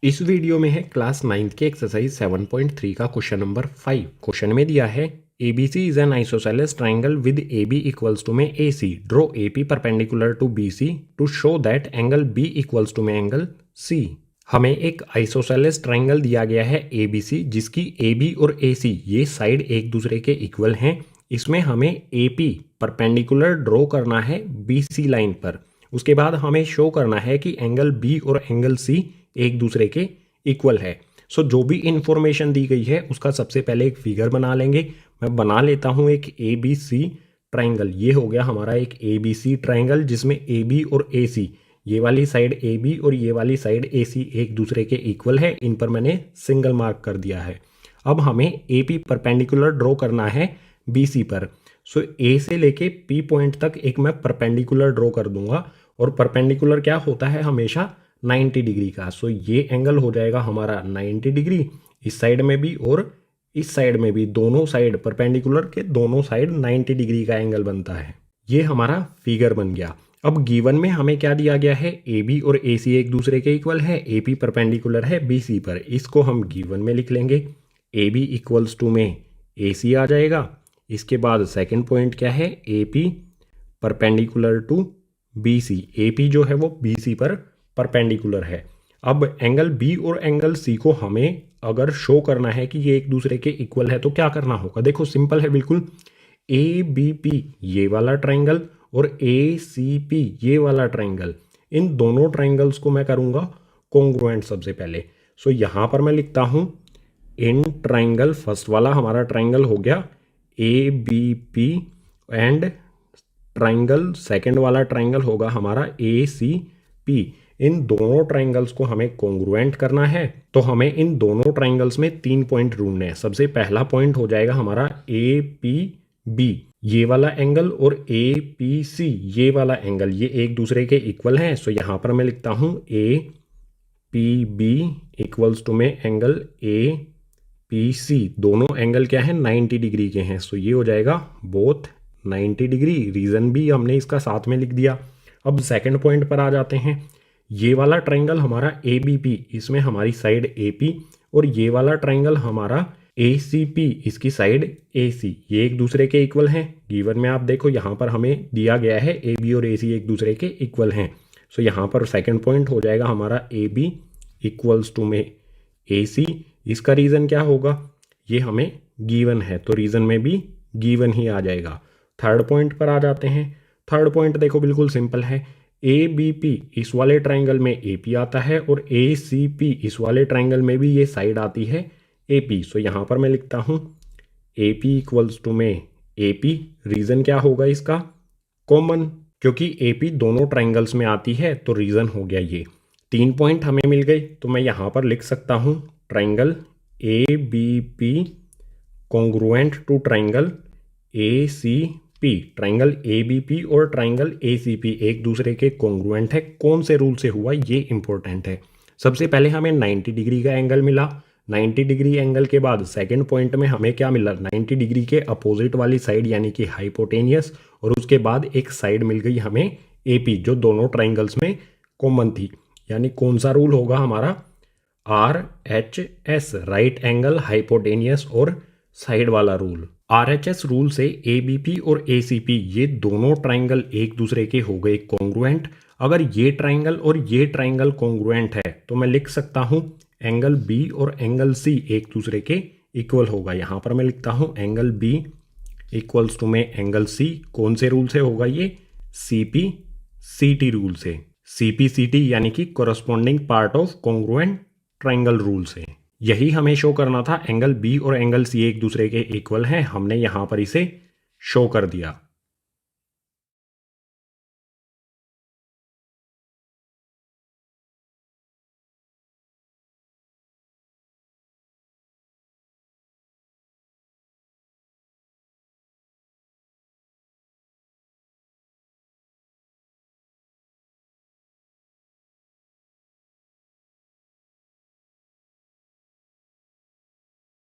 इस वीडियो में है क्लास 9th के एक्सरसाइज 7.3 का क्वेश्चन नंबर 5। क्वेश्चन में दिया है ABC is an isosceles triangle with AB equals to में AC। Draw AP perpendicular to BC to show that angle B equals to में एंगल C। हमें एक आइसोसेलेस ट्राइंगल दिया गया है ABC जिसकी AB और AC ये साइड एक दूसरे के इक्वल हैं। इसमें हमें AP परपेंडिकुलर ड्रॉ करना है BC लाइन पर। उसके बाद हमें शो करना है कि एंगल B और एंगल C एक दूसरे के इक्वल है। सो जो भी इंफॉर्मेशन दी गई है उसका सबसे पहले एक फिगर बना लेंगे। मैं बना लेता हूँ एक ABC ट्राइंगल। ये हो गया हमारा एक ABC ट्राइंगल जिसमें AB और AC ये वाली साइड AB और ये वाली साइड AC एक दूसरे के इक्वल है। इन पर मैंने सिंगल मार्क कर दिया है। अब हमें AP परपेंडिकुलर ड्रॉ करना है BC पर। सो A से लेके P पॉइंट तक एक मैं परपेंडिकुलर ड्रॉ कर दूंगा और परपेंडिकुलर क्या होता है हमेशा 90 डिग्री का। सो ये एंगल हो जाएगा हमारा 90 डिग्री इस साइड में भी और इस साइड में भी। दोनों साइड परपेंडिकुलर के दोनों साइड 90 डिग्री का एंगल बनता है। ये हमारा फिगर बन गया। अब गिवन में हमें क्या दिया गया है, AB और AC एक दूसरे के इक्वल है। AP परपेंडिकुलर है BC पर। इसको हम गिवन में लिख लेंगे। AB इक्वल्स टू में AC आ जाएगा। इसके बाद सेकेंड पॉइंट क्या है, AP perpendicular to BC। AP जो है वो BC पर परपेंडिकुलर है। अब एंगल B और एंगल C को हमें अगर शो करना है कि ये एक दूसरे के इक्वल है तो क्या करना होगा। देखो सिंपल है बिल्कुल। ABP ये वाला ट्राइंगल और ACP ये वाला ट्राइंगल, इन दोनों ट्राइंगल्स को मैं करूँगा कॉन्ग्रुएंट सबसे पहले। सो यहाँ पर मैं लिखता हूँ इन ट्राइंगल, फर्स्ट वाला हमारा ट्राइंगल हो गया ABP एंड ट्राइंगल सेकंड वाला ट्राइंगल होगा हमारा ACP। इन दोनों ट्राइंगल्स को हमें कॉन्ग्रुएंट करना है तो हमें इन दोनों ट्राइंगल्स में 3 पॉइंट ढूंढने हैं। सबसे पहला पॉइंट हो जाएगा हमारा APB ये वाला एंगल और APC ये वाला एंगल, ये एक दूसरे के इक्वल हैं। सो यहाँ पर मैं लिखता हूँ APB इक्वल्स टू में एंगल APC। दोनों एंगल क्या है, 90 डिग्री के हैं। सो ये हो जाएगा बोथ 90 डिग्री। रीज़न भी हमने इसका साथ में लिख दिया। अब सेकंड पॉइंट पर आ जाते हैं। ये वाला ट्राइंगल हमारा ABP, इसमें हमारी साइड AP और ये वाला ट्राइंगल हमारा ACP, इसकी साइड AC, ये एक दूसरे के इक्वल हैं। गिवन में आप देखो यहाँ पर हमें दिया गया है AB और AC एक दूसरे के इक्वल हैं। सो यहाँ पर सेकंड पॉइंट हो जाएगा हमारा AB इक्वल्स टू में AC। इसका रीज़न क्या होगा, ये हमें गिवन है तो रीज़न में भी गिवन ही आ जाएगा। थर्ड पॉइंट पर आ जाते हैं। थर्ड पॉइंट देखो बिल्कुल सिंपल है। ABP इस वाले ट्राइंगल में AP आता है और ACP इस वाले ट्राइंगल में भी ये साइड आती है AP। सो यहाँ पर मैं लिखता हूँ AP इक्वल्स टू में AP। रीज़न क्या होगा इसका, कॉमन, क्योंकि AP दोनों ट्राइंगल्स में आती है तो रीज़न हो गया ये। 3 पॉइंट हमें मिल गए तो मैं यहाँ पर लिख सकता हूँ triangle ABP congruent to triangle ACP। Triangle ABP और ट्राइंगल ACP एक दूसरे के कॉन्ग्रुएंट है। कौन से रूल से हुआ ये इंपॉर्टेंट है। सबसे पहले हमें 90 डिग्री का एंगल मिला। 90 डिग्री एंगल के बाद सेकंड पॉइंट में हमें क्या मिला, 90 डिग्री के अपोजिट वाली साइड यानी कि हाइपोटेनियस, और उसके बाद एक साइड मिल गई हमें AP जो दोनों ट्राइंगल्स में कॉमन थी। यानी कौन सा रूल होगा हमारा, RHS, राइट एंगल हाइपोटेनियस और साइड वाला रूल। RHS रूल से ABP और ACP ये दोनों ट्राइंगल एक दूसरे के हो गए कॉन्ग्रुएंट। अगर ये ट्राइंगल और ये ट्राइंगल कॉन्ग्रुएंट है तो मैं लिख सकता हूँ एंगल B और एंगल C एक दूसरे के इक्वल होगा। यहाँ पर मैं लिखता हूँ एंगल B इक्वल्स टू में एंगल C। कौन से रूल से होगा ये, CPCT रूल से। CPCT यानी कि corresponding part of congruent triangle rule से। यही हमें शो करना था। एंगल B और एंगल C एक दूसरे के इक्वल हैं, हमने यहाँ पर इसे शो कर दिया।